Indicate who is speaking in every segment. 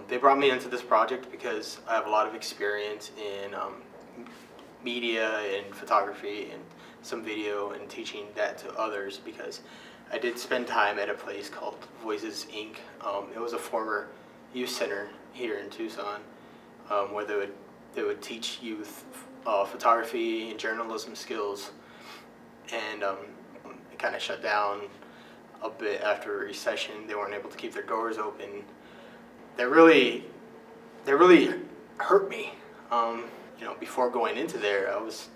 Speaker 1: They brought me into this project because I have a lot of experience in media and photography and some video, and teaching that to others because I did spend time at a place called Voices Inc. It was a former youth center here in Tucson where they would teach youth photography and journalism skills, and it kind of shut down a bit after a recession. They weren't able to keep their doors open. That really hurt me. Before going into there, I was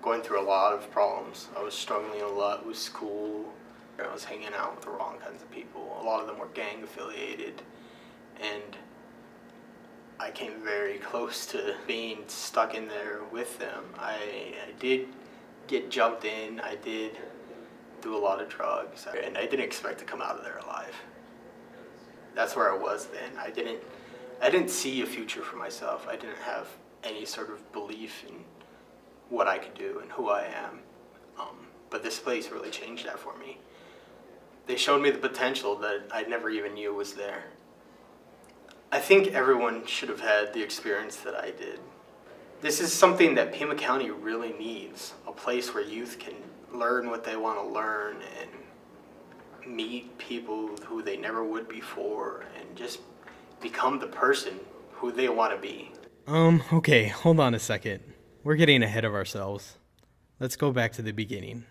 Speaker 1: going through a lot of problems. I was struggling a lot with school. I was hanging out with the wrong kinds of people. A lot of them were gang affiliated, and I came very close to being stuck in there with them. I did get jumped in. I did do a lot of drugs, and I didn't expect to come out of there alive. That's where I was then. I didn't see a future for myself. I didn't have any sort of belief in what I could do and who I am. But this place really changed that for me. They showed me the potential that I never even knew was there. I think everyone should have had the experience that I did. This is something that Pima County really needs, a place where youth can learn what they want to learn and meet people who they never would before and just become the person who they want to be.
Speaker 2: Okay, hold on a second. We're getting ahead of ourselves. Let's go back to the beginning.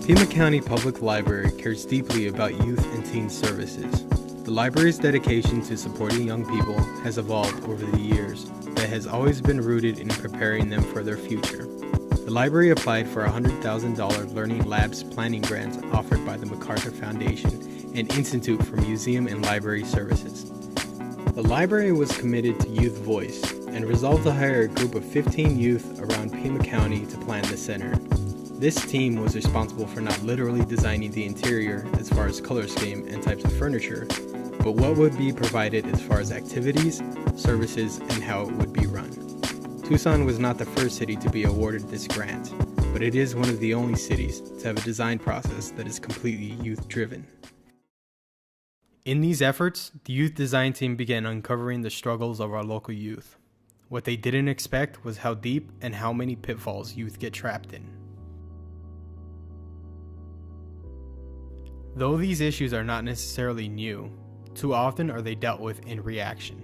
Speaker 2: Pima County Public Library cares deeply about youth and teen services. The library's dedication to supporting young people has evolved over the years, but has always been rooted in preparing them for their future. The library applied for a $100,000 Learning Labs planning grant offered by the MacArthur Foundation and Institute for Museum and Library Services. The library was committed to youth voice and resolved to hire a group of 15 youth around Pima County to plan the center. This team was responsible for not literally designing the interior as far as color scheme and types of furniture, but what would be provided as far as activities, services, and how it would be run. Tucson was not the first city to be awarded this grant, but it is one of the only cities to have a design process that is completely youth-driven. In these efforts, the youth design team began uncovering the struggles of our local youth. What they didn't expect was how deep and how many pitfalls youth get trapped in. Though these issues are not necessarily new, too often are they dealt with in reaction.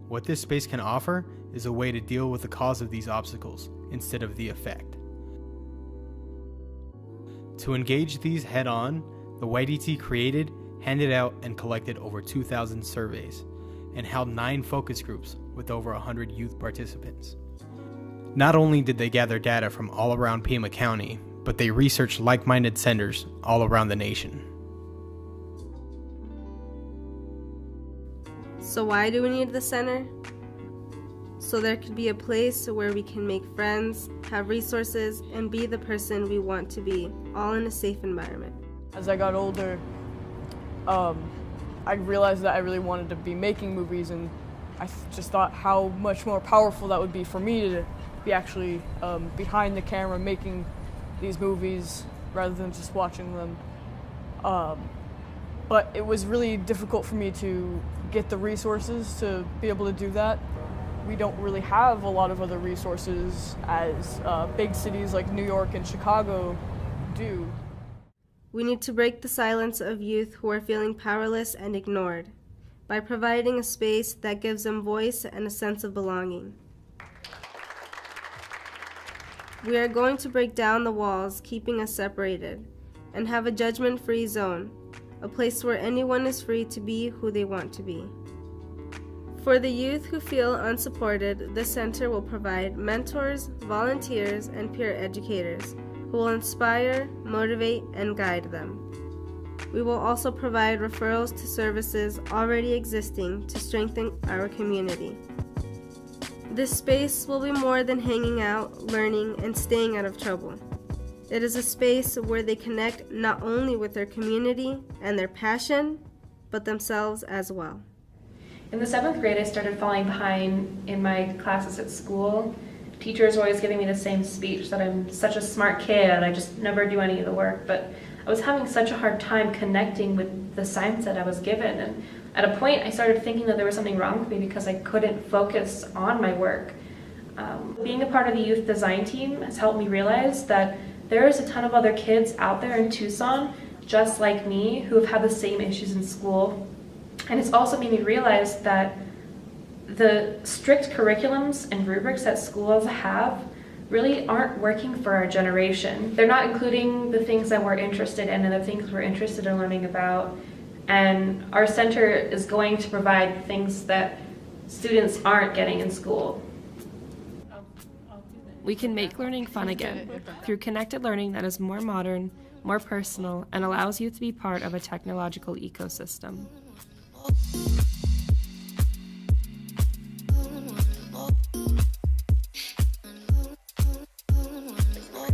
Speaker 2: What this space can offer is a way to deal with the cause of these obstacles instead of the effect. To engage these head-on, the YDT created, handed out, and collected over 2,000 surveys, and held 9 focus groups with over 100 youth participants. Not only did they gather data from all around Pima County, but they researched like-minded centers all around the nation.
Speaker 3: So why do we need the center? So there could be a place where we can make friends, have resources, and be the person we want to be, all in a safe environment.
Speaker 4: As I got older, I realized that I really wanted to be making movies, and I just thought how much more powerful that would be for me to be actually behind the camera making these movies rather than just watching them. But it was really difficult for me to get the resources to be able to do that. We don't really have a lot of other resources as big cities like New York and Chicago do.
Speaker 3: We need to break the silence of youth who are feeling powerless and ignored by providing a space that gives them voice and a sense of belonging. We are going to break down the walls keeping us separated and have a judgment-free zone, a place where anyone is free to be who they want to be. For the youth who feel unsupported, the center will provide mentors, volunteers, and peer educators who will inspire, motivate, and guide them. We will also provide referrals to services already existing to strengthen our community. This space will be more than hanging out, learning, and staying out of trouble. It is a space where they connect not only with their community and their passion, but themselves as well.
Speaker 5: In the 7th grade, I started falling behind in my classes at school. Teachers were always giving me the same speech that I'm such a smart kid, I just never do any of the work, but I was having such a hard time connecting with the science that I was given, and at a point I started thinking that there was something wrong with me because I couldn't focus on my work. Being a part of the youth design team has helped me realize that there is a ton of other kids out there in Tucson, just like me, who have had the same issues in school. And it's also made me realize that the strict curriculums and rubrics that schools have really aren't working for our generation. They're not including the things that we're interested in and the things we're interested in learning about. And our center is going to provide things that students aren't getting in school. We can make learning fun again through connected learning that is more modern, more personal, and allows you to be part of a technological ecosystem.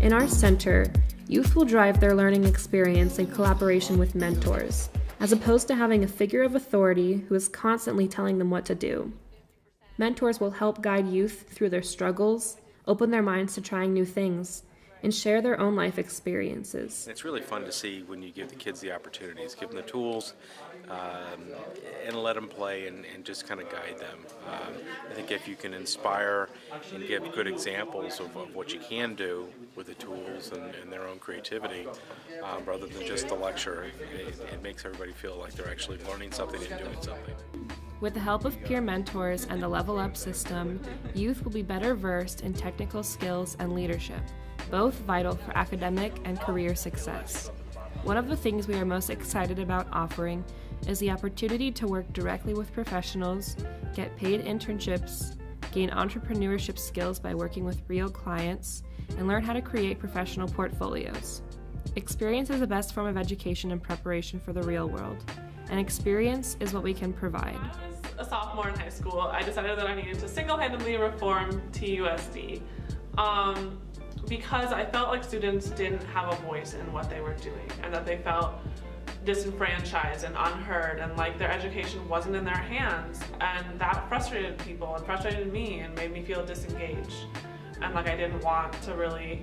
Speaker 5: In our center, youth will drive their learning experience in collaboration with mentors, as opposed to having a figure of authority who is constantly telling them what to do. Mentors will help guide youth through their struggles, open their minds to trying new things, and share their own life experiences.
Speaker 6: It's really fun to see when you give the kids the opportunities, give them the tools, and let them play and just kind of guide them. I think if you can inspire and give good examples of what you can do with the tools and their own creativity, rather than just the lecture, it makes everybody feel like they're actually learning something and doing something.
Speaker 5: With the help of peer mentors and the Level Up system, youth will be better versed in technical skills and leadership, both vital for academic and career success. One of the things we are most excited about offering is the opportunity to work directly with professionals, get paid internships, gain entrepreneurship skills by working with real clients, and learn how to create professional portfolios. Experience is the best form of education and preparation for the real world, and experience is what we can provide.
Speaker 7: As a sophomore in high school, I decided that I needed to single-handedly reform TUSD because I felt like students didn't have a voice in what they were doing and that they felt disenfranchised and unheard and like their education wasn't in their hands, and that frustrated people and frustrated me and made me feel disengaged and like I didn't want to really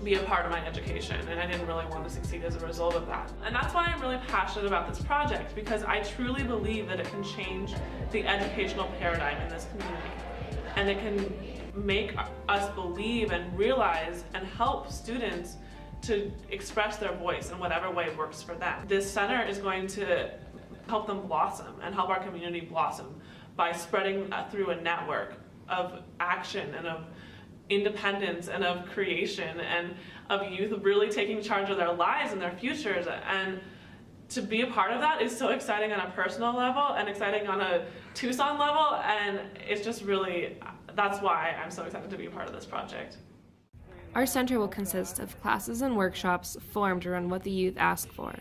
Speaker 7: be a part of my education, and I didn't really want to succeed as a result of that. And that's why I'm really passionate about this project, because I truly believe that it can change the educational paradigm in this community, and it can make us believe and realize and help students to express their voice in whatever way works for them. This center is going to help them blossom and help our community blossom by spreading through a network of action and of independence and of creation and of youth really taking charge of their lives and their futures. And to be a part of that is so exciting on a personal level and exciting on a Tucson level, and it's just really, that's why I'm so excited to be a part of this project.
Speaker 5: Our center will consist of classes and workshops formed around what the youth ask for.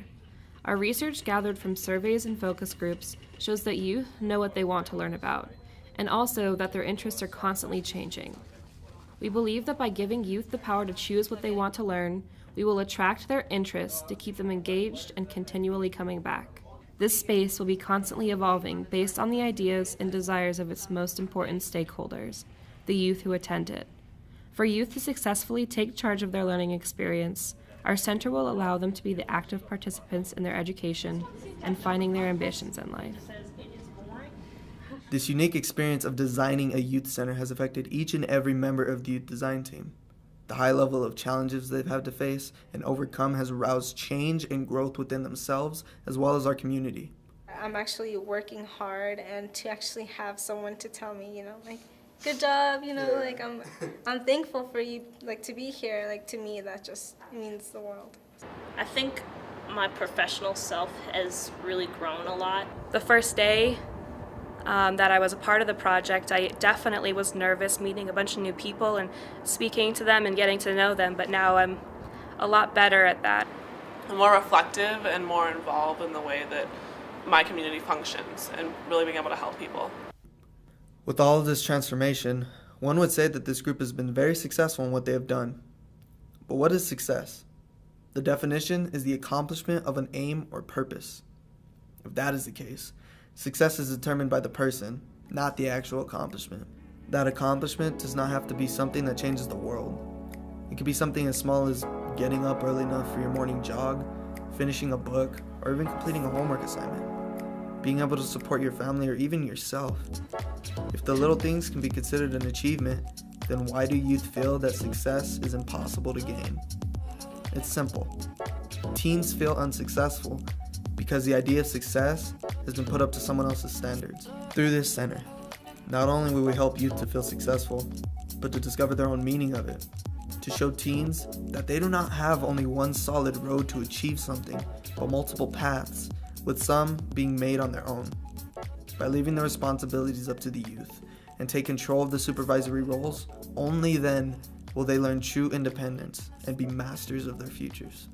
Speaker 5: Our research gathered from surveys and focus groups shows that youth know what they want to learn about, and also that their interests are constantly changing. We believe that by giving youth the power to choose what they want to learn, we will attract their interests to keep them engaged and continually coming back. This space will be constantly evolving based on the ideas and desires of its most important stakeholders, the youth who attend it. For youth to successfully take charge of their learning experience, our center will allow them to be the active participants in their education and finding their ambitions in life.
Speaker 8: This unique experience of designing a youth center has affected each and every member of the youth design team. The high level of challenges they've had to face and overcome has aroused change and growth within themselves as well as our community.
Speaker 9: I'm actually working hard, and to actually have someone to tell me, like, good job, like I'm thankful for you, like, to be here. Like, to me, that just means the world.
Speaker 10: I think my professional self has really grown a lot.
Speaker 5: The first day that I was a part of the project, I definitely was nervous meeting a bunch of new people and speaking to them and getting to know them, but now I'm a lot better at that.
Speaker 7: I'm more reflective and more involved in the way that my community functions and really being able to help people.
Speaker 8: With all of this transformation, one would say that this group has been very successful in what they have done. But what is success? The definition is the accomplishment of an aim or purpose. If that is the case, success is determined by the person, not the actual accomplishment. That accomplishment does not have to be something that changes the world. It could be something as small as getting up early enough for your morning jog, finishing a book, or even completing a homework assignment. Being able to support your family or even yourself. If the little things can be considered an achievement, then why do youth feel that success is impossible to gain? It's simple. Teens feel unsuccessful because the idea of success has been put up to someone else's standards. Through this center, not only will we help youth to feel successful, but to discover their own meaning of it, to show teens that they do not have only one solid road to achieve something, but multiple paths, with some being made on their own. By leaving the responsibilities up to the youth and take control of the supervisory roles, only then will they learn true independence and be masters of their futures.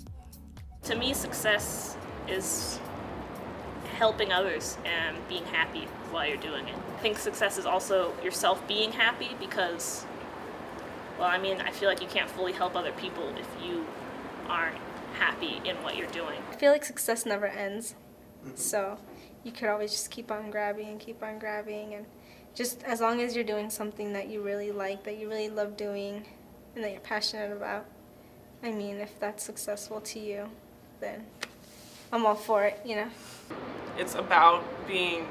Speaker 10: To me, success is helping others and being happy while you're doing it. I think success is also yourself being happy because, well, I mean, I feel like you can't fully help other people if you aren't happy in what you're doing.
Speaker 9: I feel like success never ends. So you could always just keep on grabbing, and just as long as you're doing something that you really like, that you really love doing, and that you're passionate about. I mean, if that's successful to you, then I'm all for it, you know?
Speaker 7: It's about being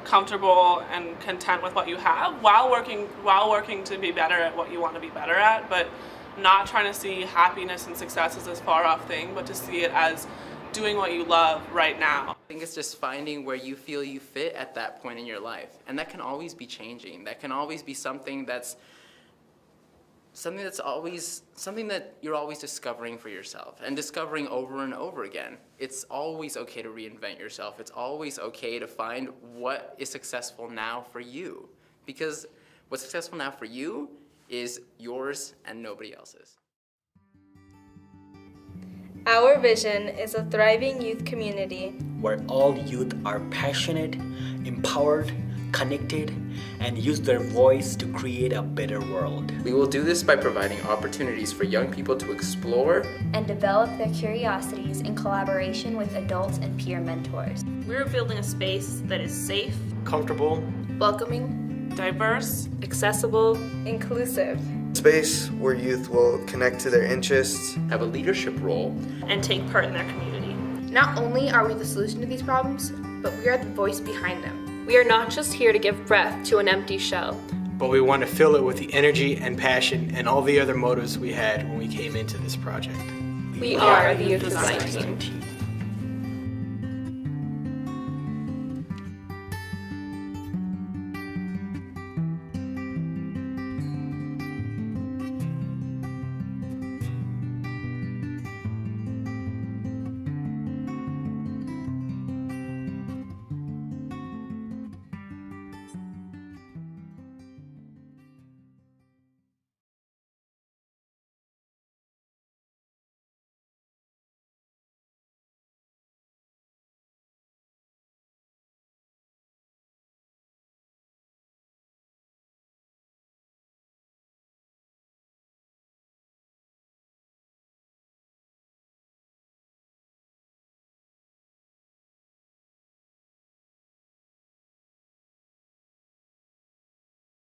Speaker 7: comfortable and content with what you have while working to be better at what you want to be better at, but not trying to see happiness and success as this far off thing, but to see it as doing what you love right now.
Speaker 11: I think it's just finding where you feel you fit at that point in your life. And that can always be changing. That can always be something that you're always discovering for yourself and discovering over and over again. It's always okay to reinvent yourself. It's always okay to find what is successful now for you. Because what's successful now for you is yours and nobody else's.
Speaker 9: Our vision is a thriving youth community
Speaker 12: where all youth are passionate, empowered, connected, and use their voice to create a better world.
Speaker 11: We will do this by providing opportunities for young people to explore
Speaker 13: and develop their curiosities in collaboration with adults and peer mentors.
Speaker 10: We're building a space that is safe,
Speaker 1: Comfortable,
Speaker 3: welcoming,
Speaker 7: Diverse,
Speaker 3: accessible,
Speaker 9: inclusive.
Speaker 8: Space where youth will connect to their interests,
Speaker 11: have a leadership role,
Speaker 10: and take part in their community.
Speaker 14: Not only are we the solution to these problems, but we are the voice behind them.
Speaker 15: We are not just here to give breath to an empty shell,
Speaker 1: but we want to fill it with the energy and passion and all the other motives we had when we came into this project.
Speaker 15: We are the Youth Design Team.